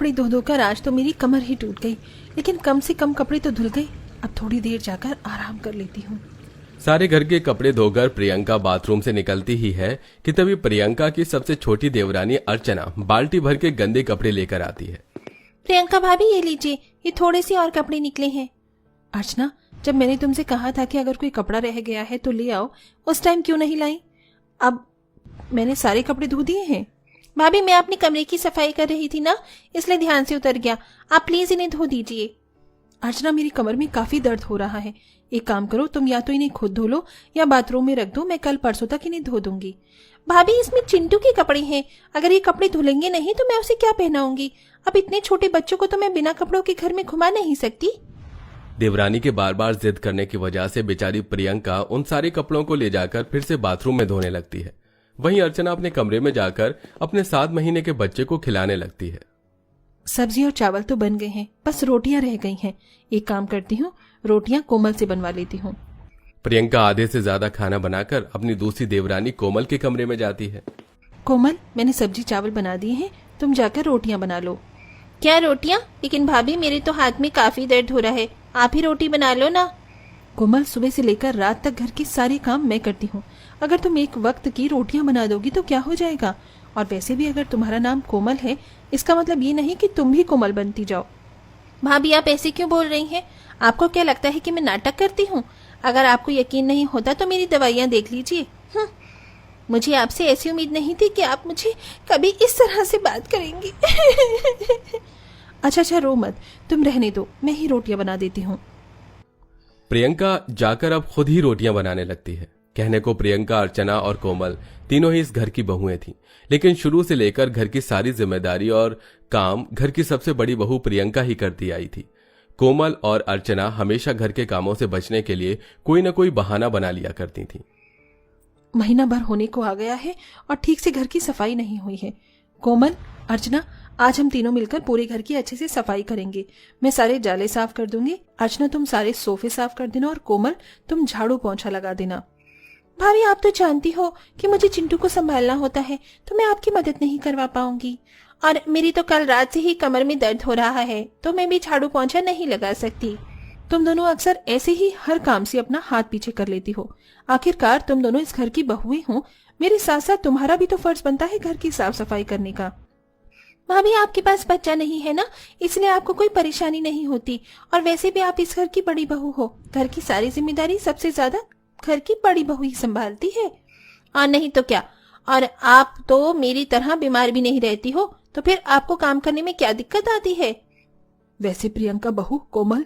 कपड़े धो धोकर आज तो मेरी कमर ही टूट गई, लेकिन कम से कम कपड़े तो धुल गए। अब थोड़ी देर जाकर आराम कर लेती हूँ। सारे घर के कपड़े धोकर प्रियंका बाथरूम से निकलती ही है कि तभी प्रियंका की सबसे छोटी देवरानी अर्चना बाल्टी भर के गंदे कपड़े लेकर आती है। प्रियंका भाभी ये लीजिए, ये थोड़े से और कपड़े निकले हैं। अर्चना, जब मैंने तुमसे कहा था कि अगर कोई कपड़ा रह गया है तो ले आओ, उस टाइम क्यों नहीं लाई? अब मैंने सारे कपड़े धो दिए हैं। भाभी मैं अपने कमरे की सफाई कर रही थी ना, इसलिए ध्यान से उतर गया। आप प्लीज इन्हें धो दीजिए। अर्चना, मेरी कमर में काफी दर्द हो रहा है। एक काम करो, तुम या तो इन्हें खुद धो लो या बाथरूम में रख दो, मैं कल परसों तक इन्हें धो दूंगी। भाभी इसमें चिंटू के कपड़े हैं, अगर ये कपड़े धुलेंगे नहीं तो मैं उसे क्या पहनाऊंगी? अब इतने छोटे बच्चों को तो मैं बिना कपड़ों के घर में घुमा नहीं सकती। देवरानी के बार बार जिद करने की वजह से बेचारी प्रियंका उन सारे कपड़ों को ले जाकर फिर से बाथरूम में धोने लगती है। वहीं अर्चना अपने कमरे में जाकर अपने 7 महीने के बच्चे को खिलाने लगती है। सब्जी और चावल तो बन गए हैं, बस रोटियां रह गई हैं। एक काम करती हूँ, रोटियां कोमल से बनवा लेती हूँ। प्रियंका आधे से ज्यादा खाना बनाकर अपनी दूसरी देवरानी कोमल के कमरे में जाती है। कोमल, मैंने सब्जी चावल बना दिए हैं, तुम जाकर रोटियां बना लो। क्या रोटियां? लेकिन भाभी मेरे तो हाथ में काफी दर्द हो रहा है, आप ही रोटी बना लो ना। कोमल, सुबह से लेकर रात तक घर के सारे काम मैं करती हूँ। अगर तुम एक वक्त की रोटियां बना दोगी तो क्या हो जाएगा? और वैसे भी अगर तुम्हारा नाम कोमल है, इसका मतलब ये नहीं कि तुम भी कोमल बनती जाओ। भाभी आप ऐसे क्यों बोल रही हैं? आपको क्या लगता है कि मैं नाटक करती हूँ? अगर आपको यकीन नहीं होता तो मेरी दवाइयाँ देख लीजिए। मुझे आपसे ऐसी उम्मीद नहीं थी कि आप मुझे कभी इस तरह से बात करेंगी। अच्छा रो मत, तुम रहने दो, मैं ही रोटियां बना देती हूँ। प्रियंका जाकर अब खुद ही रोटियां बनाने लगती है। कहने को प्रियंका, अर्चना और कोमल तीनों ही इस घर की बहुएं थीं, लेकिन शुरू से लेकर घर की सारी जिम्मेदारी और काम घर की सबसे बड़ी बहू प्रियंका ही करती आई थी। कोमल और अर्चना हमेशा घर के कामों से बचने के लिए कोई न कोई बहाना बना लिया करती थीं। महीना भर होने को आ गया है और ठीक से घर की सफाई नहीं हुई है। कोमल, अर्चना, आज हम तीनों मिलकर पूरे घर की अच्छे से सफाई करेंगे। मैं सारे जाले साफ कर दूंगी। अर्चना, तुम सारे सोफे साफ कर देना और कोमल, तुम झाड़ू पोंछा लगा देना। भाभी आप तो जानती हो कि मुझे चिंटू को संभालना होता है, तो मैं आपकी मदद नहीं करवा पाऊंगी। और मेरी तो कल रात से ही कमर में दर्द हो रहा है, तो मैं भी झाड़ू पोंछा नहीं लगा सकती। तुम दोनों अक्सर ऐसे ही हर काम से अपना हाथ पीछे कर लेती हो। आखिरकार तुम दोनों इस घर की बहुएं हो, मेरे साथ साथ तुम्हारा भी तो फर्ज बनता है घर की साफ सफाई करने का। भाभी आपके पास बच्चा नहीं है ना, इसलिए आपको कोई परेशानी नहीं होती। और वैसे भी आप इस घर की बड़ी बहू हो, घर की सारी जिम्मेदारी सबसे ज्यादा घर की बड़ी बहू ही संभालती है। और नहीं तो क्या, और आप तो मेरी तरह बीमार भी नहीं रहती हो, तो फिर आपको काम करने में क्या दिक्कत आती है? वैसे प्रियंका बहू, कोमल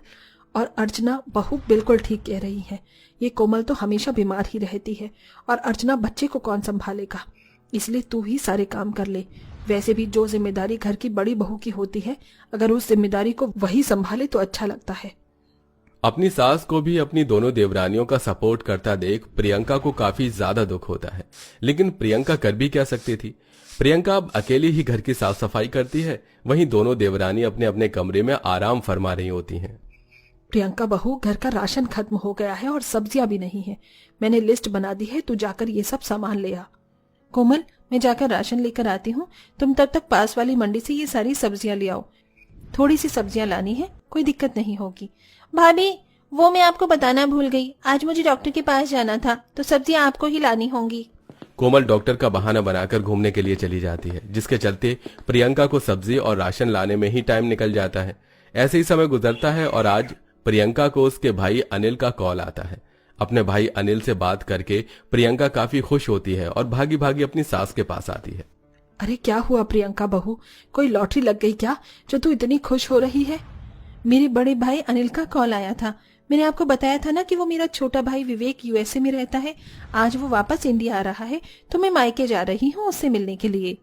और अर्चना बहू बिल्कुल ठीक कह रही है। ये कोमल तो हमेशा बीमार ही रहती है और अर्चना बच्चे को कौन संभालेगा, इसलिए तू ही सारे काम कर ले। वैसे भी जो जिम्मेदारी घर की बड़ी बहू की होती है, अगर उस जिम्मेदारी को वही संभाले तो अच्छा लगता है। अपनी सास को भी अपनी दोनों देवरानियों का सपोर्ट करता देख प्रियंका को काफी ज्यादा दुख होता है, लेकिन प्रियंका कर भी क्या सकती थी। प्रियंका अब अकेली ही घर की साफ सफाई करती है, वहीं दोनों देवरानी अपने अपने कमरे में आराम फरमा रही होती हैं। प्रियंका बहू, घर का राशन खत्म हो गया है और सब्जियां भी नहीं है। मैंने लिस्ट बना दी है, तू जाकर ये सब सामान ले आ। कोमल, मैं जाकर राशन लेकर आती हूँ, तुम तब तक पास वाली मंडी से ये सारी सब्जियां ले आओ। थोड़ी सी सब्जियां लानी है, कोई दिक्कत नहीं होगी। भाभी, वो मैं आपको बताना भूल गई, आज मुझे डॉक्टर के पास जाना था, तो सब्जियां आपको ही लानी होंगी। कोमल डॉक्टर का बहाना बनाकर घूमने के लिए चली जाती है, जिसके चलते प्रियंका को सब्जी और राशन लाने में ही टाइम निकल जाता है। ऐसे ही समय गुजरता है और आज प्रियंका को उसके भाई अनिल का कॉल आता है। अपने भाई अनिल से बात करके प्रियंका काफी खुश होती है और भागी भागी अपनी सास के पास आती है। अरे क्या हुआ प्रियंका बहू, कोई लॉटरी लग गई क्या जो तू इतनी खुश हो रही है? मेरे बड़े भाई अनिल का कॉल आया था। मैंने आपको बताया था ना कि वो मेरा छोटा भाई विवेक यूएसए में रहता है। आज वो वापस इंडिया आ रहा है, तो मैं मायके जा रही हूँ उससे मिलने के लिए।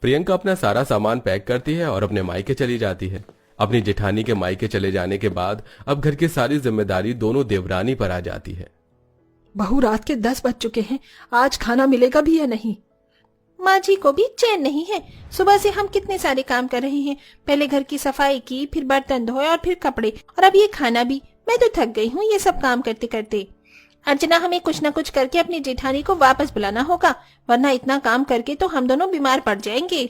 प्रियंका अपना सारा सामान पैक करती है और अपने मायके चली जाती है। अपनी जेठानी के मायके चले जाने के बाद अब घर की सारी जिम्मेदारी दोनों देवरानी पर आ जाती है। बहू, रात के 10 बज चुके हैं, आज खाना मिलेगा भी या नहीं? माँ जी को भी चैन नहीं है। सुबह से हम कितने सारे काम कर रहे हैं, पहले घर की सफाई की, फिर बर्तन धोए और फिर कपड़े, और अब ये खाना भी। मैं तो थक गई हूँ ये सब काम करते करते। अर्चना, हमें कुछ न कुछ करके अपनी जेठानी को वापस बुलाना होगा, वरना इतना काम करके तो हम दोनों बीमार पड़ जाएंगे।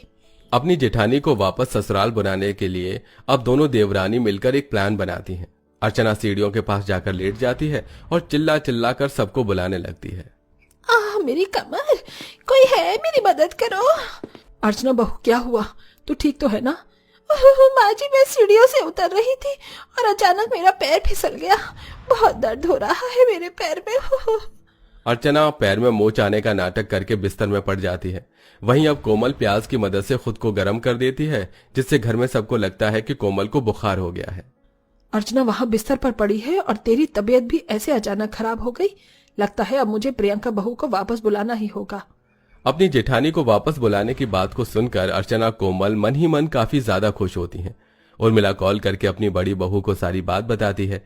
अपनी जेठानी को वापस ससुराल बुलाने के लिए अब दोनों देवरानी मिलकर एक प्लान बनाती हैं। अर्चना सीढ़ियों के पास जाकर लेट जाती है और चिल्ला चिल्ला कर सबको बुलाने लगती है। मेरी कमर, कोई है, मेरी मदद करो। अर्चना बहू, क्या हुआ? तू ठीक तो है ना? माँ जी, मैं सीढ़ियों से उतर रही थी और अचानक मेरा पैर फिसल गया। बहुत दर्द हो रहा है मेरे पैर में। अर्चना पैर में मोच आने का नाटक करके बिस्तर में पड़ जाती है। वहीं अब कोमल प्याज की मदद से खुद को गर्म कर देती है, जिससे घर में सबको लगता है कि कोमल को बुखार हो गया है। अर्चना वहां बिस्तर पर पड़ी है और तेरी तबीयत भी ऐसे अचानक खराब हो गई। लगता है अब मुझे प्रियंका बहू को वापस बुलाना ही होगा। अपनी जेठानी को वापस बुलाने की बात को सुनकर अर्चना कोमल मन ही मन काफी ज्यादा खुश होती हैं। उर्मिला कॉल करके अपनी बड़ी बहू को सारी बात बताती है।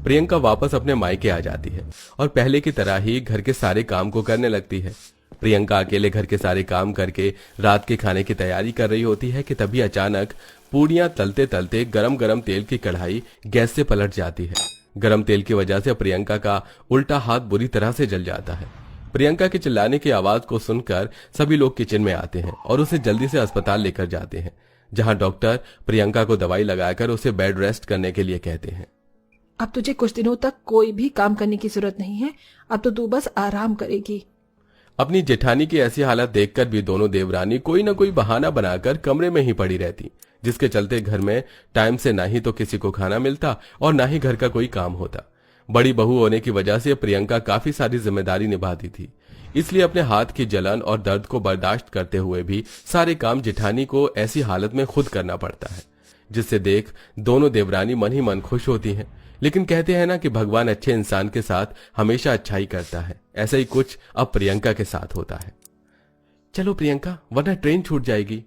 प्रियंका वापस अपने मायके आ जाती है और पहले की तरह ही घर के सारे काम को करने लगती है। प्रियंका अकेले घर के सारे काम करके रात के खाने की तैयारी कर रही होती है कि तभी अचानक पूड़ियां तलते तलते गरम गरम तेल की कढ़ाई गैस से पलट जाती है। गरम तेल की वजह से प्रियंका का उल्टा हाथ बुरी तरह से जल जाता है। प्रियंका के चिल्लाने की आवाज को सुनकर सभी लोग किचन में आते हैं और उसे जल्दी से अस्पताल लेकर जाते हैं, जहां डॉक्टर प्रियंका को दवाई लगाकर उसे बेड रेस्ट करने के लिए कहते हैं। अब तुझे कुछ दिनों तक कोई भी काम करने की जरूरत नहीं है। अब तो तू बस आराम करेगी। अपनी जेठानी की ऐसी हालत देखकर भी दोनों देवरानी कोई न कोई बहाना बनाकर कमरे में ही पड़ी रहती, जिसके चलते घर में टाइम से ना ही तो किसी को खाना मिलता और ना ही घर का कोई काम होता। बड़ी बहू होने की वजह से प्रियंका काफी सारी जिम्मेदारी निभाती थी, इसलिए अपने हाथ की जलन और दर्द को बर्दाश्त करते हुए भी सारे काम जेठानी को ऐसी हालत में खुद करना पड़ता है, जिससे देख दोनों देवरानी मन ही मन खुश होती हैं। लेकिन कहते हैं ना कि भगवान अच्छे इंसान के साथ हमेशा अच्छाई करता है। ऐसा ही कुछ अब प्रियंका के साथ होता है। चलो प्रियंका, वरना ट्रेन छूट जाएगी।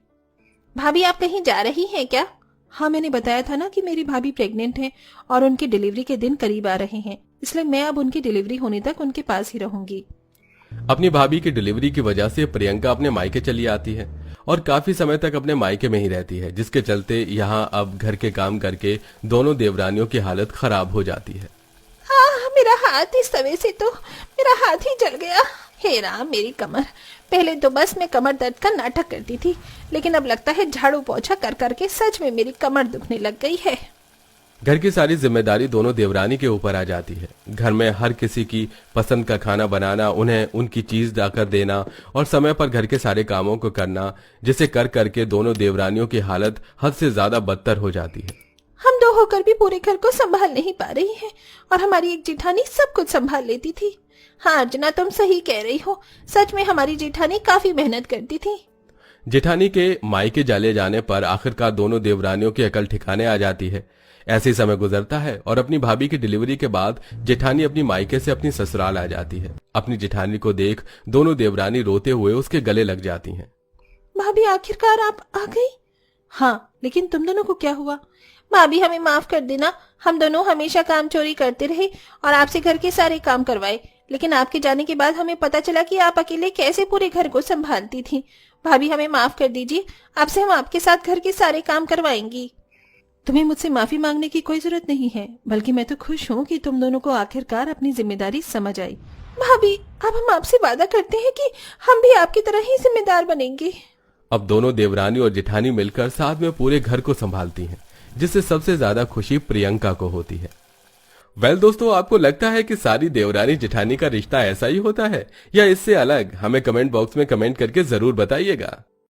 भाभी, आप कहीं जा रही हैं क्या? हाँ, मैंने बताया था ना कि मेरी भाभी प्रेग्नेंट है और उनकी डिलीवरी के दिन करीब आ रहे हैं, इसलिए मैं अब उनकी डिलीवरी होने तक उनके पास ही रहूंगी। अपनी भाभी की डिलीवरी की वजह से प्रियंका अपने मायके चली आती है और काफी समय तक अपने मायके में ही रहती है, जिसके चलते यहाँ अब घर के काम करके दोनों देवरानियों की हालत खराब हो जाती है। मेरा हाथ, इस तवे से तो मेरा हाथ ही जल गया। हे राम, मेरी कमर। पहले तो बस मैं कमर दर्द का नाटक करती थी, लेकिन अब लगता है झाड़ू पोछा कर करके सच में मेरी कमर दुखने लग गई है। घर की सारी जिम्मेदारी दोनों देवरानी के ऊपर आ जाती है। घर में हर किसी की पसंद का खाना बनाना, उन्हें उनकी चीज लाकर देना और समय पर घर के सारे कामों को करना, जिसे कर करके दोनों देवरानियों की हालत हद से ज्यादा बदतर हो जाती है। हम दो होकर भी पूरे घर को संभाल नहीं पा रही हैं और हमारी एक जेठानी सब कुछ संभाल लेती थी। हाँ अर्चना, तुम सही कह रही हो। सच में हमारी जेठानी काफी मेहनत करती थी। जेठानी के मायके जाले जाने पर आखिरकार दोनों देवरानियों की अकल ठिकाने आ जाती है। ऐसे समय गुजरता है और अपनी भाभी की डिलीवरी के बाद जेठानी अपनी मायके से अपनी ससुराल आ जाती है। अपनी जेठानी को देख दोनों देवरानी रोते हुए उसके गले लग जाती हैं। भाभी, आखिरकार आप आ गई? हाँ, लेकिन तुम दोनों को क्या हुआ? भाभी, हमें माफ कर देना। हम दोनों हमेशा काम चोरी करते रहे और आपसे घर के सारे काम करवाए, लेकिन आपके जाने के बाद हमें पता चला कि आप अकेले कैसे पूरे घर को संभालती थी। भाभी, हमें माफ कर दीजिए। आपसे हम आपके साथ घर के सारे काम करवाएंगी। तुम्हें मुझसे माफी मांगने की कोई जरूरत नहीं है, बल्कि मैं तो खुश हूँ कि तुम दोनों को आखिरकार अपनी जिम्मेदारी समझ आई। भाभी, अब हम आपसे वादा करते हैं कि हम भी आपकी तरह ही जिम्मेदार बनेंगे। अब दोनों देवरानी और जेठानी मिलकर साथ में पूरे घर को संभालती हैं, जिससे सबसे ज्यादा खुशी प्रियंका को होती है। दोस्तों, आपको लगता है कि सारी देवरानी जेठानी का रिश्ता ऐसा ही होता है या इससे अलग? हमें कमेंट बॉक्स में कमेंट करके जरूर बताइएगा।